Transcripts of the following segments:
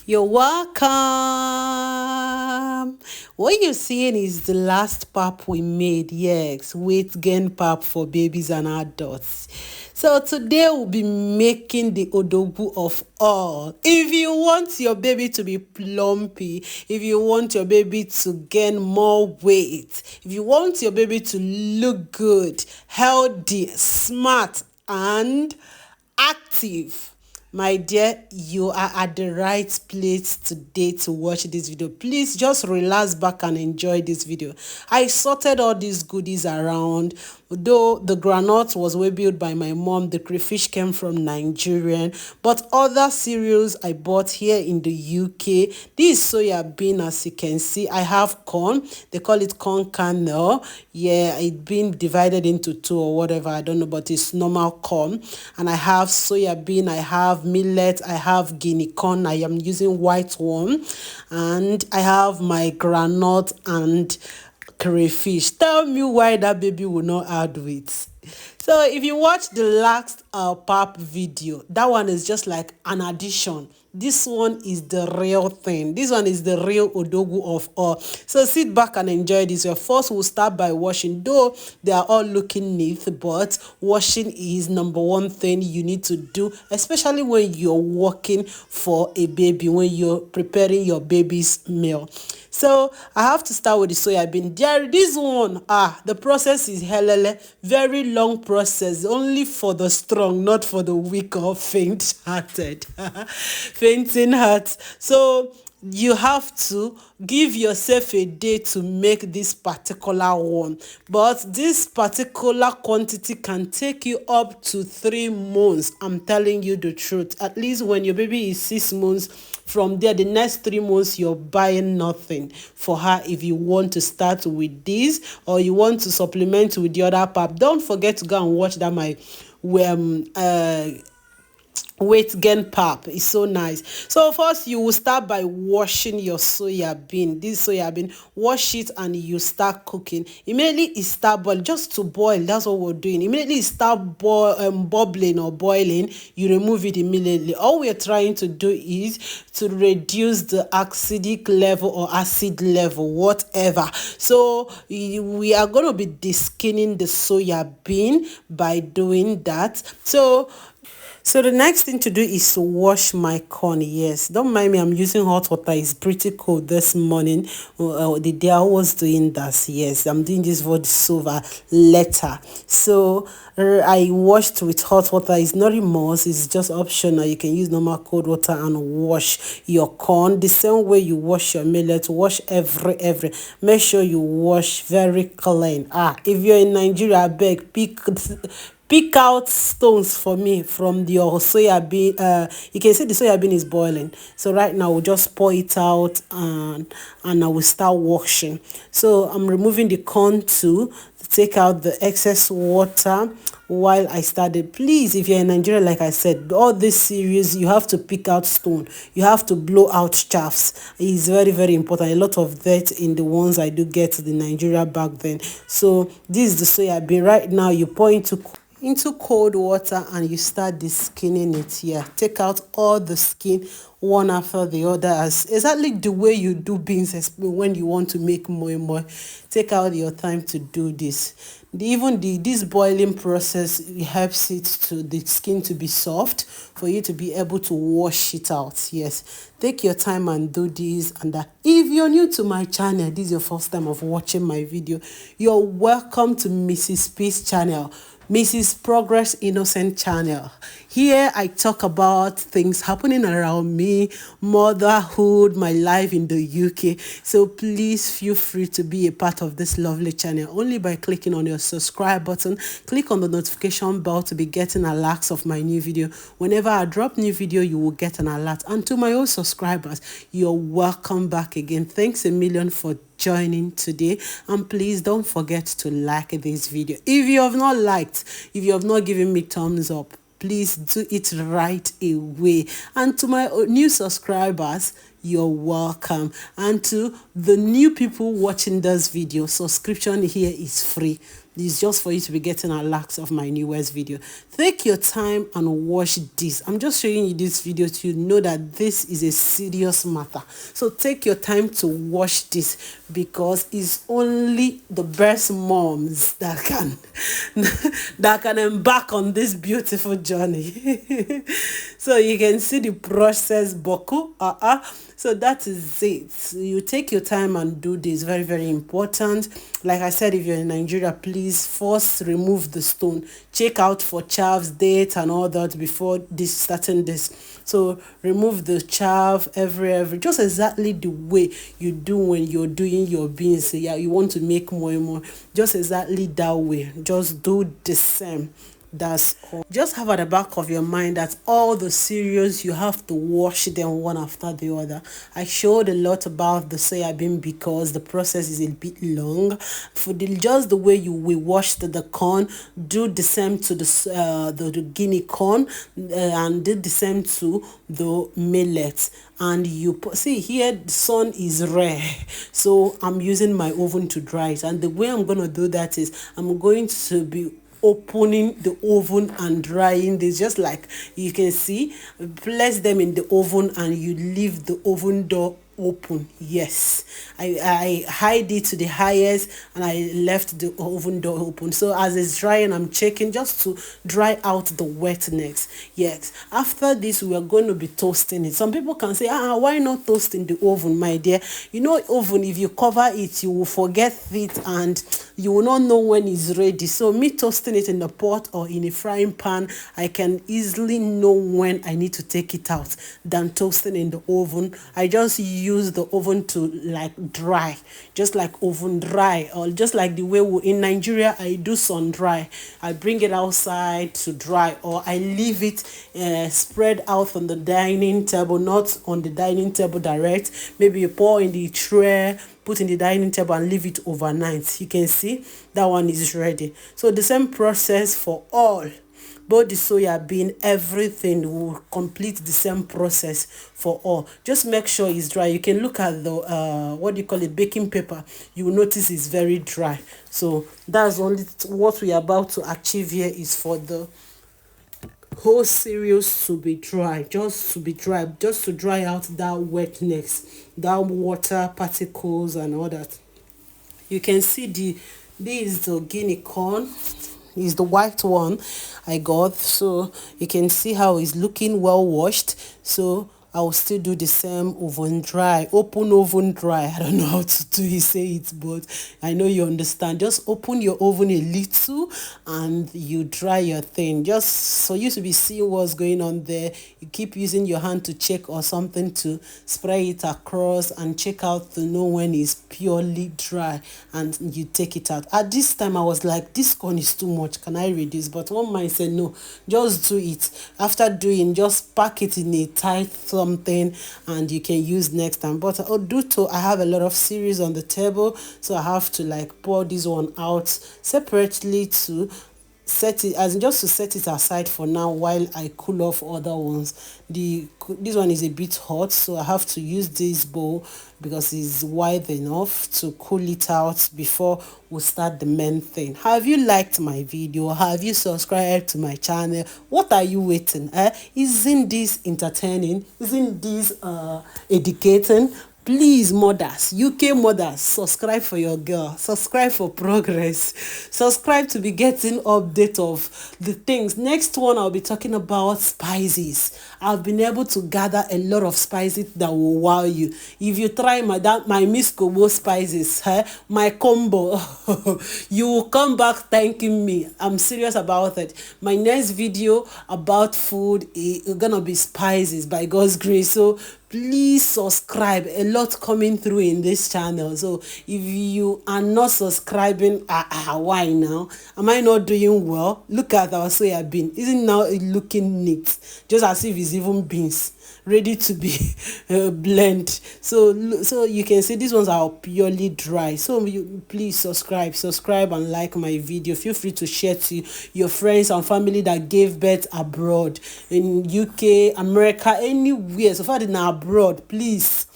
You're welcome. What you're seeing is the last pap we made. Yes, weight gain pap for babies and adults. So today we'll be making the odogu of all. If you want your baby to be plumpy, if you want your baby to gain more weight, if you want your baby to look good, healthy, smart, and active, my dear, you are at the right place today to watch this video. Please just relax back and enjoy this video. I sorted all these goodies around. Though the granite was way built by my mom, the crayfish came from Nigerian, but other cereals I bought here in the UK. This is soya bean, as you can see. I have corn. They call it corn kernel. Yeah, it been divided into two or whatever, I don't know, but it's normal corn. And I have soya bean, I have millet, I have guinea corn. I am using white one, and I have my granite and crayfish. Tell me why that baby will not add weight. So if you watch the last pap video, that one is just like an addition. This one is the real thing. This one is the real odogu of all. So sit back and enjoy this. Your first will start by washing. Though they are all looking neat, but washing is number one thing you need to do, especially when you're working for a baby, when you're preparing your baby's meal. So I have to start with the soya bean. This one, the process is helele, very long process, only for the strong, not for the weak or faint-hearted. Fainting heart. So you have to give yourself a day to make this particular one, but this particular quantity can take you up to 3 months. I'm telling you the truth. At least when your baby is 6 months, from there the next 3 months you're buying nothing for her. If you want to start with this or you want to supplement with the other pap, don't forget to go and watch that my weight gain pap. Is so nice. So first you will start by washing your soya bean. This soya bean, wash it and you start cooking. Immediately it start boiling, just to boil. That's what we're doing. Immediately it start bubbling or boiling, you remove it immediately. All we're trying to do is to reduce the acidic level or acid level, whatever. So we are going to be deskinning the soya bean by doing that. So the next thing to do is to wash my corn. Yes, don't mind me, I'm using hot water. It's pretty cold this morning. The day I was doing that. Yes, I'm doing this voiceover later. So I washed with hot water. It's not a must, it's just optional. You can use normal cold water and wash your corn the same way you wash your millet. Wash every make sure you wash very clean. If you're in Nigeria, I beg, pick out stones for me from your soya bean. You can see the soya bean is boiling. So right now we'll just pour it out and I will start washing. So I'm removing the corn to take out the excess water while I started. Please, if you're in Nigeria, like I said, all this series you have to pick out stone. You have to blow out chaffs. It's very, very important. A lot of that in the ones I do get to the Nigeria back then. So this is the soya bean. Right now you pour into cold water and you start deskinning it here. Take out all the skin one after the other, as exactly the way you do beans when you want to make more. Take out your time to do this. This boiling process helps the skin to be soft for you to be able to wash it out. Yes, take your time and do this and that. If you're new to my channel, this is your first time of watching my video, you're welcome to Mrs. Peace channel, Mrs. Progress Innocent channel. Here I talk about things happening around me, motherhood, my life in the UK. So please feel free to be a part of this lovely channel only by clicking on your subscribe button. Click on the notification bell to be getting alerts of my new video. Whenever I drop new video, you will get an alert. And to my old subscribers, you're welcome back again. Thanks a million for joining today, and please don't forget to like this video. If you have not liked, if you have not given me thumbs up, please do it right away. And to my new subscribers, you're welcome. And to the new people watching this video, subscription here is free. It's just for you to be getting alerts of my newest video. Take your time and watch this. I'm just showing you this video to know that this is a serious matter. So take your time to watch this, because it's only the best moms that can that can embark on this beautiful journey. So you can see the process boku. So that is it. You take your time and do this. Very, very important. Like I said, if you're in Nigeria, please first remove the stone. Check out for chaffs, date and all that before this starting this. So remove the chaff every just exactly the way you do when you're doing your beans. Yeah, you want to make more and more. Just exactly that way. Just do the same. That's all. Just have at the back of your mind that all the cereals you have to wash them one after the other. I showed a lot about the soya bean because the process is a bit long. For just the way you will wash the corn, do the same to the guinea corn, and do the same to the millet. And you see here the sun is rare, so I'm using my oven to dry it. And the way I'm gonna do that is I'm going to be opening the oven and drying this, just like you can see. Place them in the oven and you leave the oven door open. Yes, I hide it to the highest and I left the oven door open. So as it's drying, I'm checking just to dry out the wetness. Yes, after this we are going to be toasting it. Some people can say, why not toast in the oven, my dear? You know, oven, if you cover it, you will forget it and you will not know when it's ready. So me toasting it in the pot or in a frying pan, I can easily know when I need to take it out than toasting in the oven. I just use the oven to like dry, just like oven dry, or just like the way in Nigeria I do sun dry. I bring it outside to dry, or I leave it spread out on the dining table, not on the dining table direct. Maybe you pour in the tray, put in the dining table and leave it overnight. You can see that one is ready. So the same process for all, both the soya bean, everything will complete the same process for all. Just make sure it's dry. You can look at the what do you call it, baking paper. You will notice it's very dry. So that's only what we are about to achieve here, is for the whole cereals to be dry, just to dry out that wetness, that water particles and all that. You can see this is the guinea corn, is the white one I got. So you can see how it's looking well washed. So I will still do the same oven dry, open oven dry. I don't know how to say it, but I know you understand. Just open your oven a little and you dry your thing, just for you to be seeing what's going on there. You keep using your hand to check or something to spray it across and check out to know when it's purely dry, and you take it out. At this time I was like, this corn is too much, can I reduce? But one mind said no, just do it. After doing, just pack it in a tight something and you can use next time. But I have a lot of cereals on the table, so I have to like pour this one out separately to set it, as just to set it aside for now while I cool off other ones. This one is a bit hot, so I have to use this bowl because it's wide enough to cool it out before we start the main thing. Have you liked my video? Have you subscribed to my channel? What are you waiting? Isn't this entertaining? Isn't this educating? Please, mothers, UK mothers, subscribe for your girl. Subscribe for progress. Subscribe to be getting update of the things. Next one, I'll be talking about spices. I've been able to gather a lot of spices that will wow you. If you try my Miss Kobo spices, my combo, you will come back thanking me. I'm serious about it. My next video about food is gonna be spices by God's grace. So please subscribe. A lot coming through in this channel. So if you are not subscribing, why now? Am I not doing well? Look at our soya bean. Isn't now it looking neat? Just as if it's even beans ready to be blend. So you can see these ones are purely dry. So please subscribe and like my video. Feel free to share to your friends and family that gave birth abroad, in UK, America, anywhere. So far they're abroad, please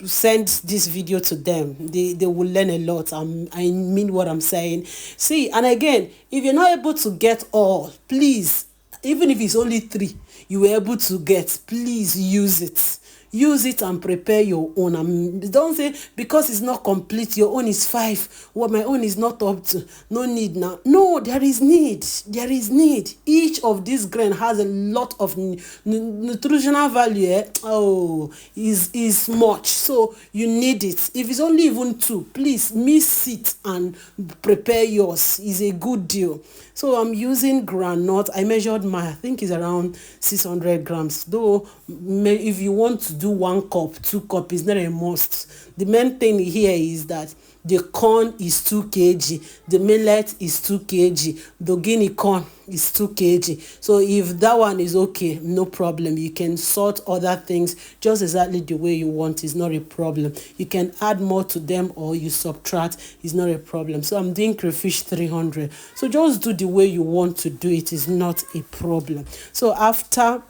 send this video to them. They will learn a lot. I mean what I'm saying. See, and again, if you're not able to get all, please, even if it's only 3 you were able to get, please use it. Use it and prepare your own. Don't say because it's not complete, your own is 5. Well, my own is not up to. No need now. No, there is need. There is need. Each of these grain has a lot of nutritional value. Oh, is much. So you need it. If it's only even 2, please miss it and prepare yours. Is a good deal. So I'm using groundnut. I measured I think it's around 600 grams. Though, if you want to do 1 cup, 2 cup, it's not a must. The main thing here is that the corn is 2 kg, the millet is 2 kg, the guinea corn is 2 kg. So if that one is okay, no problem. You can sort other things just exactly the way you want. It's not a problem. You can add more to them or you subtract. It's not a problem. So I'm doing crayfish 300. So just do the way you want to do it. Is not a problem. So after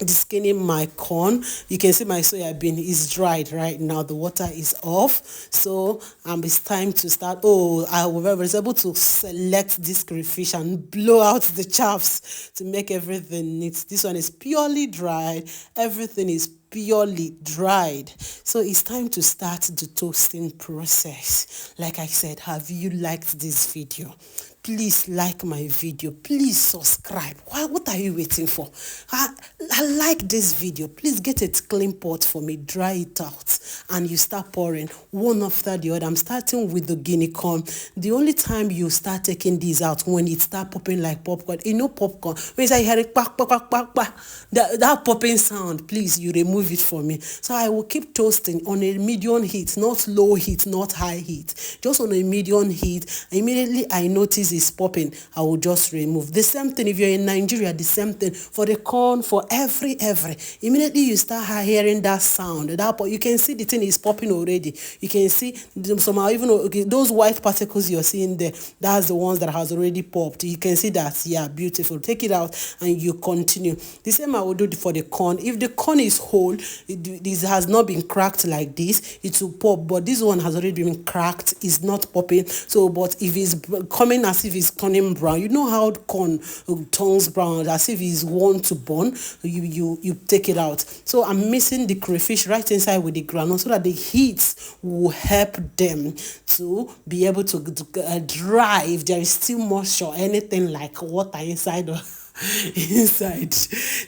skinning my corn, you can see my soya bean is dried right now. The water is off. So it's time to start. I was able to select this crayfish and blow out the chaffs to make everything neat. This one is purely dried. Everything is purely dried. So it's time to start the toasting process. Like I said, have you liked this video? Please like my video. Please subscribe. What are you waiting for? I like this video. Please get a clean pot for me. Dry it out. And you start pouring one after the other. I'm starting with the guinea corn. The only time you start taking these out when it start popping like popcorn. You know popcorn. When you hear it, that popping sound, please, you remove it for me. So I will keep toasting on a medium heat. Not low heat, not high heat. Just on a medium heat. Immediately I notice is popping, I will just remove. The same thing if you're in Nigeria, the same thing for the corn, for every immediately you start hearing that sound, you can see the thing is popping already. You can see somehow even those white particles you're seeing there, that's the ones that has already popped. You can see that. Yeah, beautiful. Take it out and you continue. The same I will do for the corn. If the corn is whole, this has not been cracked like this, it will pop, but this one has already been cracked, it's not popping. So but if it's coming as if it's turning brown, you know how corn turns brown, as if it's want to burn, you take it out. So I'm mixing the crayfish right inside with the granule so that the heat will help them to be able to dry if there is still moisture, anything like water inside inside.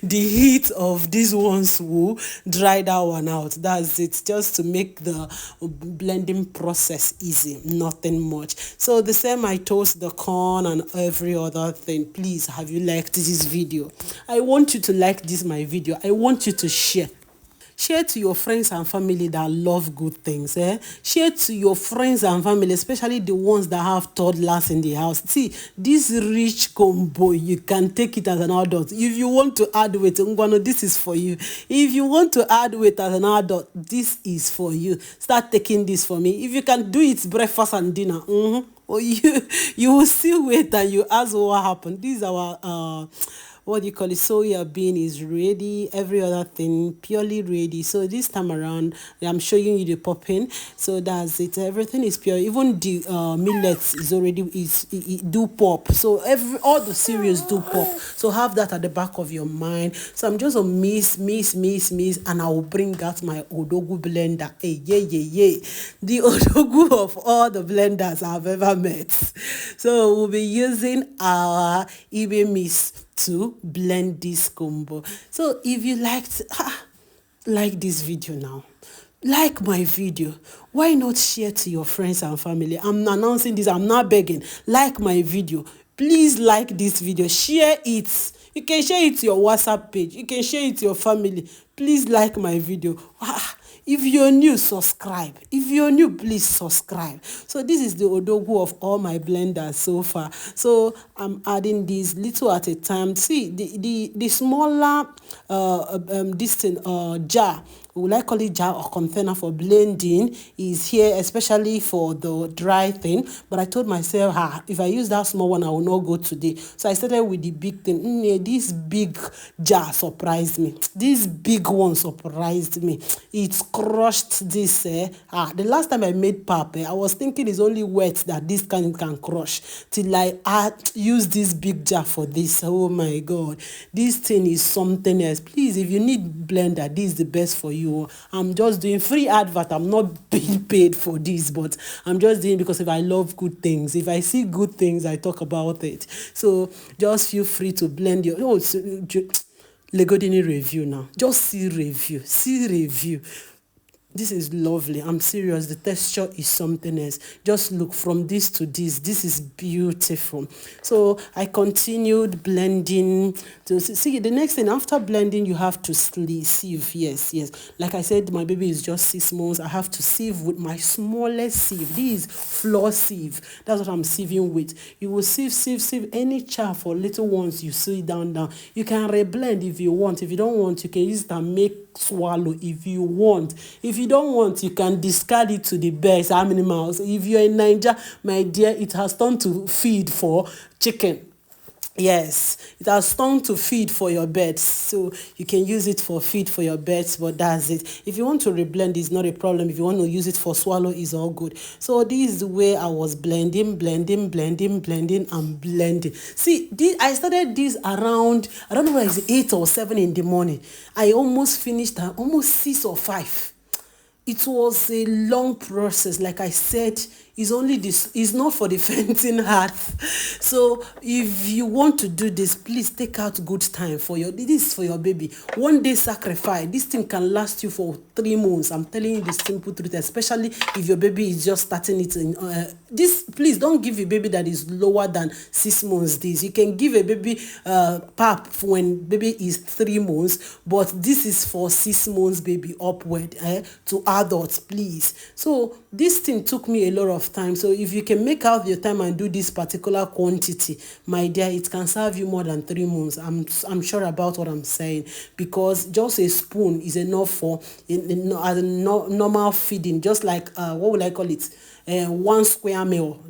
The heat of these ones will dry that one out. That's it, just to make the blending process easy, nothing much. So the same, I toast the corn and every other thing. Please, have you liked this video? I want you to like this my video. I want you to share to your friends and family that love good things. Share to your friends and family, especially the ones that have toddlers in the house. See, this rich combo, you can take it as an adult. If you want to add weight, this is for you. If you want to add weight as an adult, this is for you. Start taking this for me. If you can do it breakfast and dinner, or you will still wait and you ask what happened. This is our what do you call it, soya bean is ready, every other thing purely ready. So this time around I'm showing you the popping. So that's it, everything is pure. Even the millets is already it do pop. So all the cereals do pop. So have that at the back of your mind. So I'm just a mix, and I will bring out my odogu blender. Hey, yeah, the odogu of all the blenders I've ever met. So we'll be using our eBay mix to blend this combo. So if you like this video now, like my video, why not share to your friends and family? I'm announcing this, I'm not begging. Like my video, please like this video, share it. You can share it to your WhatsApp page, you can share it to your family. Please like my video. If you're new, subscribe. If you're new, please subscribe. So this is the odogu of all my blenders so far. So I'm adding these little at a time. See, the smaller jar we like call it jar or container for blending, is here especially for the dry thing. But I told myself, if I use that small one, I will not go today. So I started with the big thing. This big jar surprised me. This big one surprised me. It crushed this. The last time I made pap, I was thinking it's only wet that this can crush, till I use this big jar for this. Oh my God, this thing is something else. Please, if you need blender, this is the best for you. I'm just doing free advert. I'm not being paid for this, but I'm just doing because if I love good things, if I see good things, I talk about it. So just feel free to blend your Legodini review now. Just see review. This is lovely. I'm serious. The texture is something else. Just look from this to this. This is beautiful. So I continued blending. To see, the next thing after blending, you have to sieve. Yes. Like I said, my baby is just 6 months. I have to sieve with my smallest sieve. This is floor sieve. That's what I'm sieving with. You will sieve any chaff or little ones you see down. You can reblend if you want. If you don't want, you can use it and make swallow if you want. If you don't want, you can discard it to the birds, animals. If you're in Nigeria, my dear, it has turned to feed for chicken. Yes, it has turned to feed for your birds, so you can use it for feed for your birds, but that's it. If you want to reblend, it's not a problem. If you want to use it for swallow, it's all good. So this is the way I was blending and blending. See, I started this around, I don't know whether it's 8 or 7 in the morning. I almost finished at almost 6 or 5. It was a long process. Like I said, it's not for the fainting heart. So if you want to do this, please take out good time this is for your baby. One day sacrifice. This thing can last you for 3 months. I'm telling you the simple truth, especially if your baby is just starting it in please don't give a baby that is lower than 6 months this. You can give a baby pap when baby is 3 months, but this is for 6 months baby upward to adults, please. So this thing took me a lot of time. So if you can make out your time and do this particular quantity, my dear, it can serve you more than 3 months. I'm sure about what I'm saying, because just a spoon is enough for as a normal feeding, just like what would I call it, 1 square meal.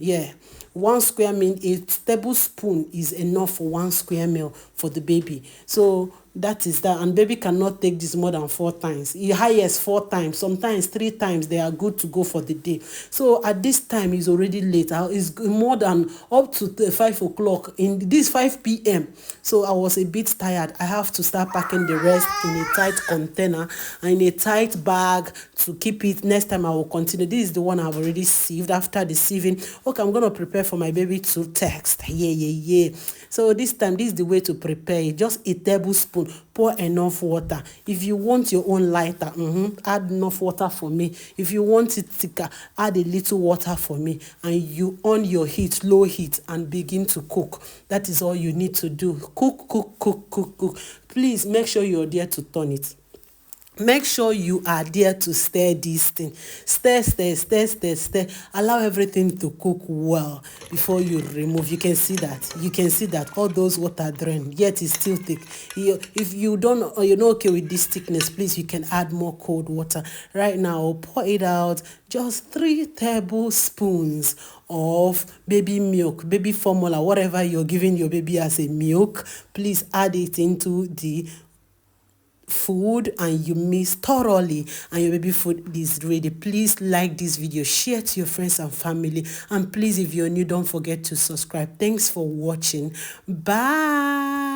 1 square meal, a tablespoon is enough for 1 square meal for the baby. So that is that, and baby cannot take this more than 4 times. The highest 4 times, sometimes 3 times. They are good to go for the day. So at this time, it's already late. It's more than up to 5 o'clock in this 5 p.m. So I was a bit tired. I have to start packing the rest in a tight container and in a tight bag to keep it. Next time I will continue. This is the one I've already sieved. After the sieving, okay, I'm gonna prepare for my baby to text. So this time, this is the way to prepare it. Just a tablespoon. Pour enough water. If you want your own lighter, add enough water for me. If you want it thicker, add a little water for me. And you on your heat, low heat, and begin to cook. That is all you need to do. Cook. Please make sure you're there to turn it. Make sure you are there to stir this thing. Stir. Allow everything to cook well before you remove. You can see that all those water drain, yet it's still thick. If you don't, or you're not okay with this thickness, please, you can add more cold water. Right now, I'll pour it out. Just 3 tablespoons of baby milk, baby formula, whatever you're giving your baby as a milk. Please add it into the food and you mix thoroughly, and your baby food is ready. Please like this video, share to your friends and family, and please, if you're new, don't forget to subscribe. Thanks for watching. Bye.